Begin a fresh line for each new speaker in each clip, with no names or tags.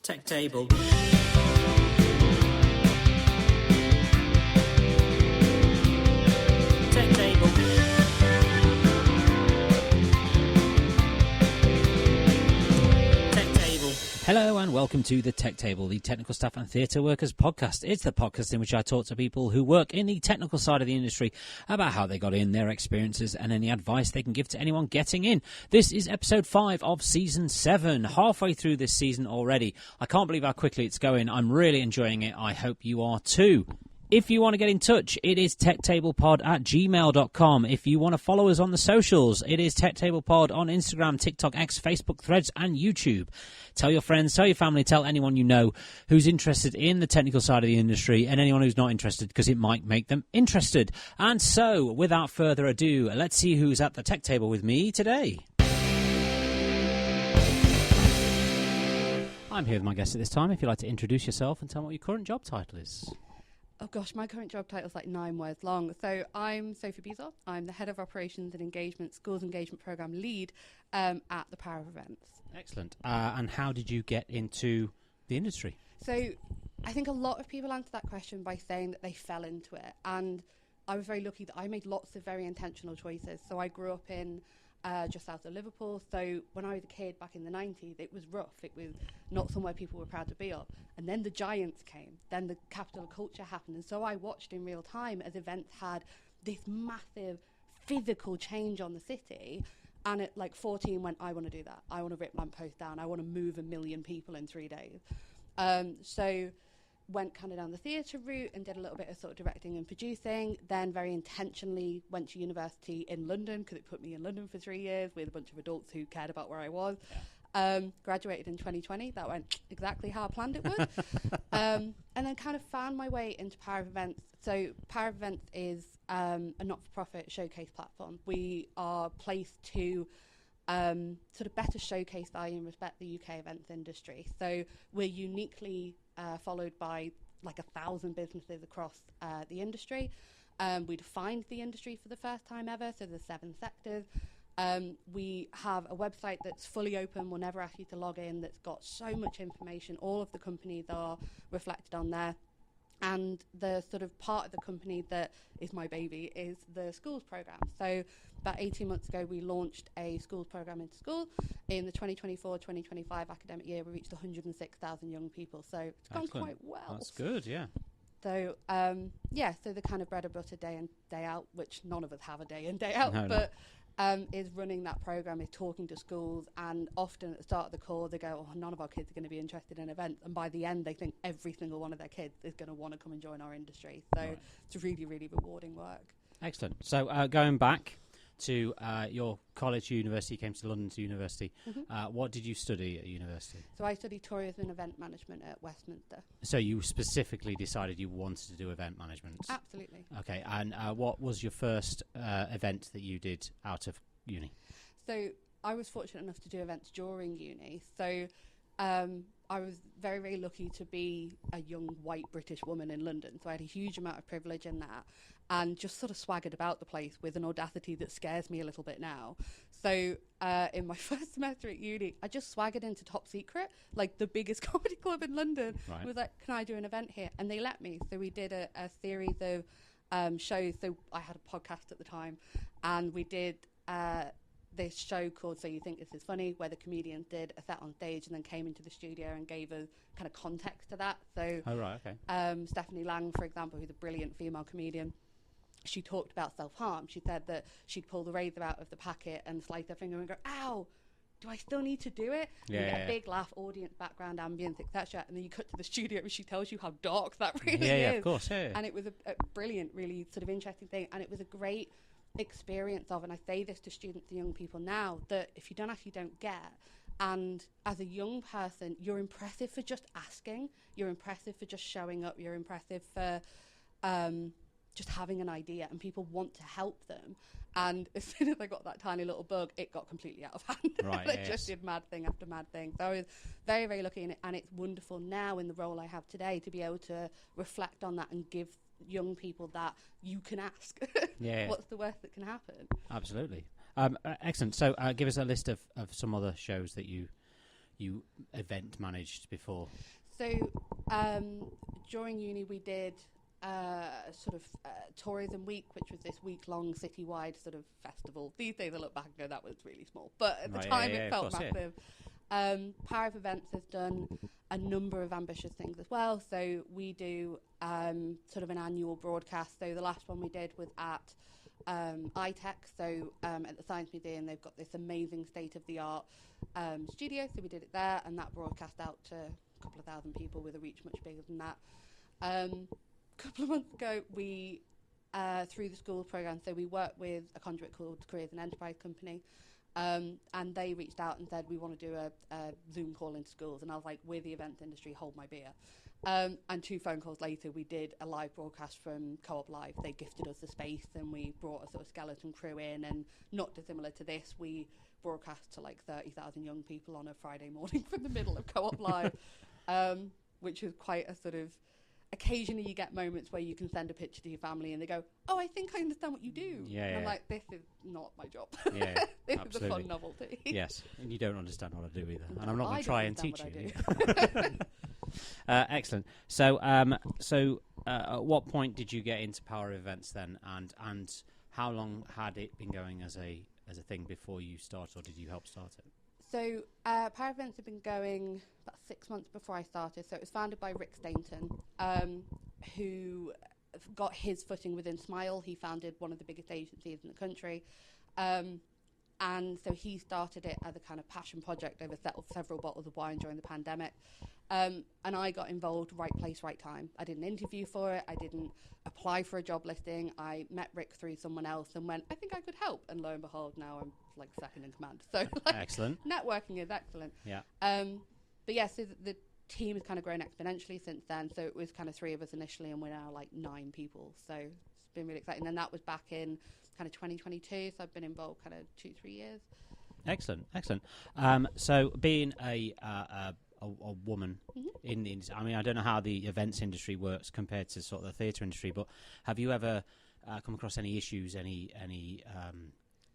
Tech Table. Tech Table. Tech Table.
Hello and welcome to the Tech Table, the Technical Staff and Theatre Workers podcast. It's the podcast in which I talk to people who work in the technical side of the industry about how they got in, their experiences, and any advice they can give to anyone getting in. This is episode 5 of season 7, halfway through this season already. I can't believe how quickly it's going. I'm really enjoying it. I hope you are too. If you want to get in touch, it is techtablepod@gmail.com. If you want to follow us on the socials, it is techtablepod on Instagram, TikTok, X, Facebook, Threads, and YouTube. Tell your friends, tell your family, tell anyone you know who's interested in the technical side of the industry and anyone who's not interested, because it might make them interested. And so, without further ado, let's see who's at the tech table with me today. I'm here with my guest at this time. If you'd like to introduce yourself and tell me what your current job title is.
Oh gosh, my current job title is like 9 words long. So I'm Sophie Beasor. I'm the Head of Operations and Engagement, Schools Engagement Programme Lead at the Power of Events.
Excellent. And how did you get into the industry?
So I think a lot of people answer that question by saying that they fell into it. And I was very lucky that I made lots of very intentional choices. So I grew up in just south of Liverpool. So when I was a kid back in the 90s, it was rough. It was not somewhere people were proud to be of. And then the Giants came. Then the capital of culture happened. And so I watched in real time as events had this massive physical change on the city. And at like 14 went, I want to do that. I want to rip lampposts down. I want to move 1 million people in 3 days. So went kind of down the theatre route and did a little bit of sort of directing and producing, then very intentionally went to university in London because it put me in London for 3 years with a bunch of adults who cared about where I was. Graduated in 2020. That went exactly how I planned it would. And then kind of found my way into Power of Events. So Power of Events is a not-for-profit showcase platform. We are placed to sort of better showcase, value and respect the UK events industry. So we're uniquely followed by like 1,000 businesses across the industry. We defined the industry for the first time ever, so there's 7 sectors. We have a website that's fully open. We'll never ask you to log in. That's got so much information. All of the companies are reflected on there. And the sort of part of the company that is my baby is the schools program. So about 18 months ago, we launched a schools program into school. In the 2024-2025 academic year, we reached 106,000 young people. So it's gone quite well.
That's good, yeah.
So, so the kind of bread and butter day in, day out, which none of us have a day in, day out, is running that program, is talking to schools, and often at the start of the call they go, oh, none of our kids are going to be interested in events, and by the end they think every single one of their kids is going to want to come and join our industry. So It's really, really rewarding work.
Excellent. So going back to your college, university, came to London to university. What did you study at university?
So I studied tourism and event management at Westminster.
So you specifically decided you wanted to do event management?
Absolutely.
Okay, and what was your first event that you did out of uni?
So I was fortunate enough to do events during uni. So I was very, very lucky to be a young white British woman in London. So I had a huge amount of privilege in that, and just sort of swaggered about the place with an audacity that scares me a little bit now. So in my first semester at uni, I just swaggered into Top Secret, like the biggest comedy club in London. Right. I was like, can I do an event here? And they let me. So we did a series of shows. So I had a podcast at the time, and we did this show called So You Think This Is Funny, where the comedians did a set on stage and then came into the studio and gave us kind of context to that. So Stephanie Lang, for example, who's a brilliant female comedian, she talked about self-harm. She said that she'd pull the razor out of the packet and slice her finger and go, ow, do I still need to do it? And you get a big laugh, audience, background, ambience, etc. And then you cut to the studio and she tells you how dark that really is.
Yeah, of course. Yeah.
And it was a brilliant, really sort of interesting thing. And it was a great experience of, and I say this to students and young people now, that if you don't ask, you don't get. And as a young person, you're impressive for just asking, you're impressive for just showing up, you're impressive for just having an idea, and people want to help them. And as soon as I got that tiny little bug, it got completely out of hand.
Right,
They just did mad thing after mad thing. So I was very, very lucky in it, and it's wonderful now in the role I have today to be able to reflect on that and give young people that you can ask. What's the worst that can happen?
Absolutely. Excellent. So give us a list of some other shows that you you event managed before?
So during uni we did tourism week, which was this week-long citywide sort of festival. These days I look back and go, that was really small, but at the time it felt massive. Power of Events has done a number of ambitious things as well. So we do sort of an annual broadcast. So the last one we did was at iTech, so at the Science Museum. They've got this amazing state-of-the-art studio, so we did it there, and that broadcast out to a couple of thousand people with a reach much bigger than that. A couple of months ago, we through the schools programme, so we worked with a conduit called Careers and Enterprise Company, and they reached out and said, we want to do a Zoom call into schools, and I was like, we're the events industry, hold my beer. And 2 phone calls later, we did a live broadcast from Co-op Live. They gifted us the space, and we brought a sort of skeleton crew in, and not dissimilar to this, we broadcast to like 30,000 young people on a Friday morning from the middle of Co-op Live, which was quite a sort of, occasionally you get moments where you can send a picture to your family and they go, oh, I think I understand what you do. And I'm like, this is not my job. This is a fun novelty.
Yes, and you don't understand what I do either. And I'm not going to try and teach you. Excellent. So, at what point did you get into Power Events then, and how long had it been going as a thing before you started, or did you help start it?
So Power Events have been going about 6 months before I started. So it was founded by Rick Stainton, who got his footing within Smile. He founded one of the biggest agencies in the country. And so he started it as a kind of passion project over several bottles of wine during the pandemic. And I got involved, right place, right time. I did an interview for it. I didn't apply for a job listing. I met Rick through someone else and went, I think I could help. And lo and behold, now I'm like second in command. So
excellent.
Networking is excellent.
Yeah.
But yeah, so the team has kind of grown exponentially since then. So it was kind of 3 of us initially, and we're now like 9 people. So it's been really exciting. And that was back in kind of 2022. So I've been involved kind of 2-3 years.
Excellent. So being a woman in the industry, I mean, I don't know how the events industry works compared to sort of the theatre industry, but have you ever come across any issues, any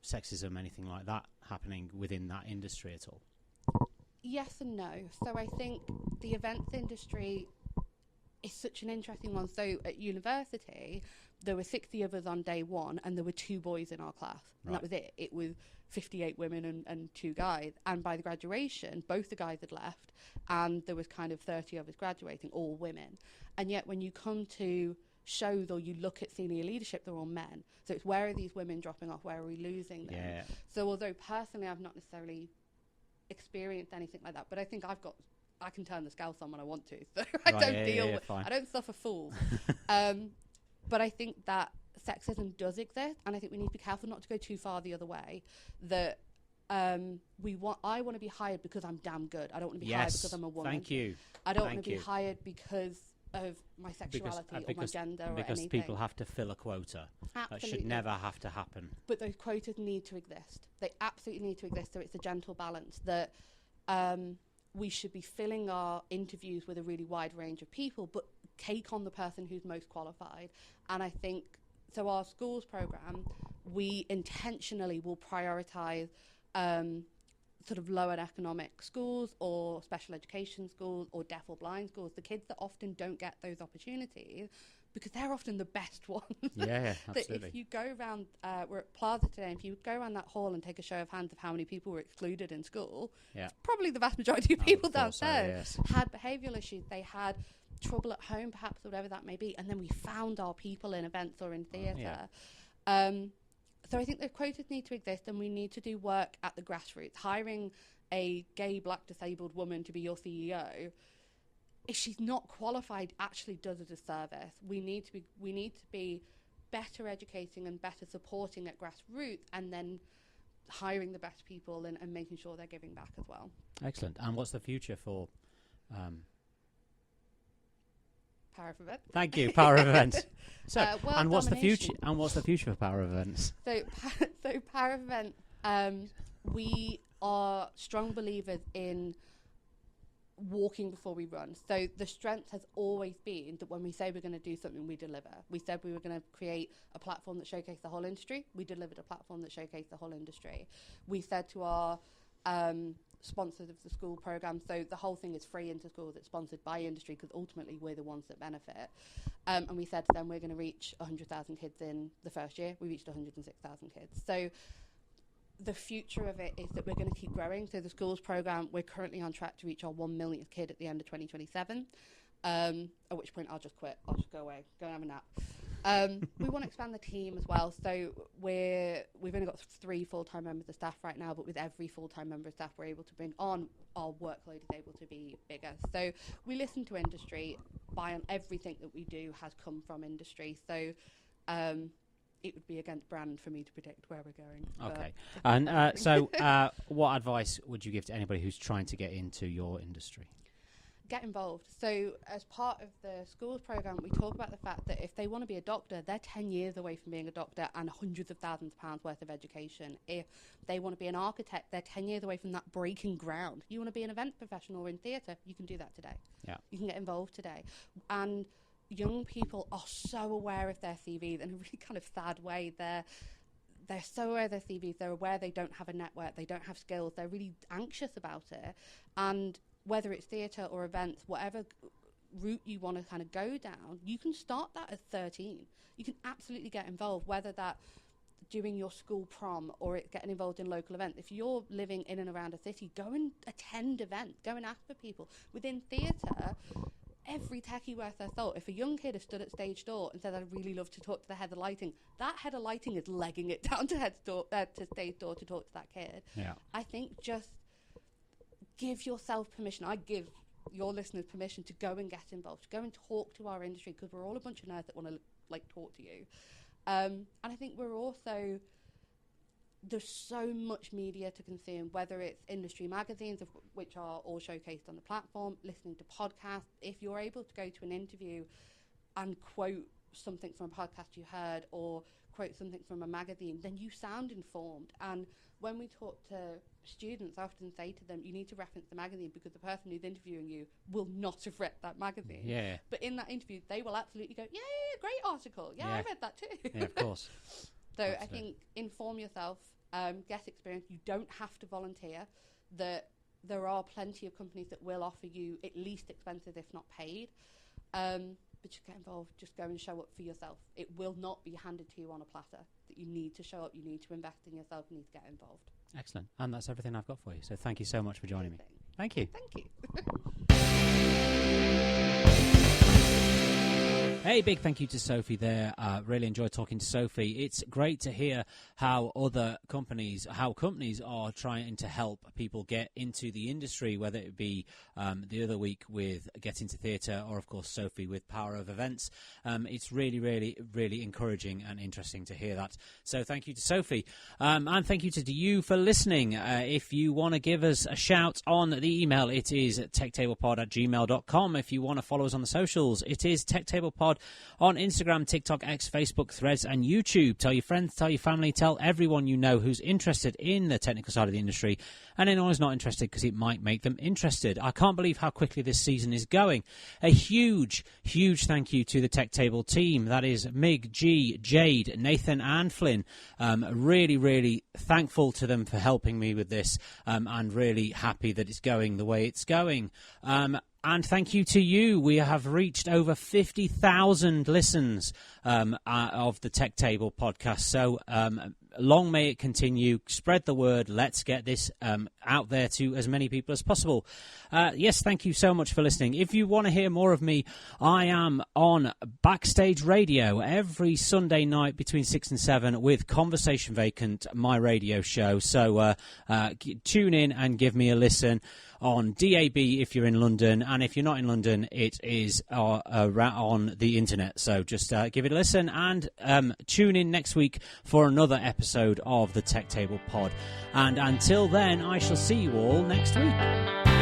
sexism, anything like that happening within that industry at all?
Yes and no. So I think the events industry is such an interesting one. So at university, there were 60 of us on day one, and there were 2 boys in our class. And that was it. It was 58 women and 2 guys. And by the graduation, both the guys had left, and there was kind of 30 of us graduating, all women. And yet when you come to shows or you look at senior leadership, they're all men. So it's, where are these women dropping off? Where are we losing them?
Yeah.
So although personally I've not necessarily experienced anything like that, but I think I can turn the scales on when I want to, so I don't suffer fools. But I think that sexism does exist, and I think we need to be careful not to go too far the other way. That I want to be hired because I'm damn good. I don't want to be hired because I'm a woman.
Thank you.
I don't want to be hired because of my sexuality or my gender or anything. Because
people have to fill a quota.
Absolutely.
That should never have to happen.
But those quotas need to exist. They absolutely need to exist. So it's a gentle balance that we should be filling our interviews with a really wide range of people, but take on the person who's most qualified. And I think, so our schools programme, we intentionally will prioritise sort of lower economic schools or special education schools or deaf or blind schools, the kids that often don't get those opportunities because they're often the best ones.
Yeah, absolutely.
If you go around, we're at Plaza today, and if you go around that hall and take a show of hands of how many people were excluded in school, it's probably the vast majority of people downstairs had behavioural issues. They had trouble at home, perhaps, or whatever that may be, and then we found our people in events or in theatre. So I think the quotas need to exist, and we need to do work at the grassroots. Hiring a gay, black, disabled woman to be your CEO, if she's not qualified, actually does a disservice. We need to be better educating and better supporting at grassroots, and then hiring the best people and making sure they're giving back as well.
Excellent. And what's the future for
Power of Events?
Thank you, Power of Events. So, and what's
domination.
the future for Power of Events?
So Power of Events, we are strong believers in walking before we run. So the strength has always been that when we say we're going to do something, we deliver. We said we were going to create a platform that showcased the whole industry. We delivered a platform that showcased the whole industry. We said to our sponsors of the school programme. So the whole thing is free into schools. It's sponsored by industry because ultimately we're the ones that benefit. And we said to them, we're going to reach 100,000 kids in the first year. We reached 106,000 kids. So the future of it is that we're going to keep growing. So the schools programme, we're currently on track to reach our 1 millionth kid at the end of 2027. At which point I'll just quit. I'll just go away, go and have a nap. We want to expand the team as well. So we've only got 3 full-time members of staff right now, but with every full-time member of staff we're able to bring on, our workload is able to be bigger. So we listen to industry. Everything that we do has come from industry. So it would be against brand for me to predict where we're going.
Okay. And so what advice would you give to anybody who's trying to get into your industry?
Get involved. So as part of the schools programme, we talk about the fact that if they want to be a doctor, they're 10 years away from being a doctor and hundreds of thousands of pounds worth of education. If they want to be an architect, they're 10 years away from that breaking ground. You want to be an event professional or in theatre, you can do that today.
Yeah.
You can get involved today. And young people are so aware of their CVs in a really kind of sad way. They're so aware of their CVs. They're aware they don't have a network. They don't have skills. They're really anxious about it. And whether it's theatre or events, whatever route you want to kind of go down, you can start that at 13. You can absolutely get involved, whether that doing your school prom or it's getting involved in local events. If you're living in and around a city, go and attend events. Go and ask for people. Within theatre, every techie worth their salt. If a young kid has stood at stage door and said, I'd really love to talk to the head of lighting, that head of lighting is legging it down to stage door to talk to that kid.
Yeah. I
think just give yourself permission. I give your listeners permission to go and get involved, to go and talk to our industry, because we're all a bunch of nerds that want to talk to you. And I think we're also, there's so much media to consume, whether it's industry magazines, which are all showcased on the platform, listening to podcasts. If you're able to go to an interview and quote something from a podcast you heard or quote something from a magazine, then you sound informed. And when we talk to students, I often say to them, you need to reference the magazine because the person who's interviewing you will not have read that magazine.
Yeah.
But in that interview, they will absolutely go, yeah, great article. Yeah, I read that too.
Yeah, of course.
So
Absolutely.
I think inform yourself, get experience. You don't have to volunteer. There are plenty of companies that will offer you at least expenses, if not paid. But just get involved. Just go and show up for yourself. It will not be handed to you on a platter. That you need to show up. You need to invest in yourself. You need to get involved.
Excellent. And that's everything I've got for you. So thank you so much for joining me. Thank you.
Thank you.
Hey, big thank you to Sophie there. Really enjoyed talking to Sophie. It's great to hear how companies are trying to help people get into the industry, whether it be the other week with Get Into Theatre or, of course, Sophie with Power of Events. It's really, really, really encouraging and interesting to hear that. So thank you to Sophie. And thank you to you for listening. If you want to give us a shout on the email, it is techtablepod@gmail.com. If you want to follow us on the socials, it is techtablepod on Instagram, TikTok, X, Facebook, Threads, and YouTube. Tell your friends, tell your family, tell everyone you know who's interested in the technical side of the industry, and anyone who's not interested, because it might make them interested. I can't believe how quickly this season is going. A huge, huge thank you to the Tech Table team. That is Mig, G, Jade, Nathan, and Flynn. Really, really thankful to them for helping me with this, and really happy that it's going the way it's going. And thank you to you. We have reached over 50,000 listens of the Tech Table podcast. So long may it continue. Spread the word. Let's get this out there to as many people as possible. Yes, thank you so much for listening. If you want to hear more of me, I am on Backstage Radio every Sunday night between 6 and 7 with Conversation Vacant, my radio show. So tune in and give me a listen on DAB if you're in London, and if you're not in London, it is on the internet. So just give it a listen, and tune in next week for another episode of the Tech Table Pod. And until then, I shall see you all next week.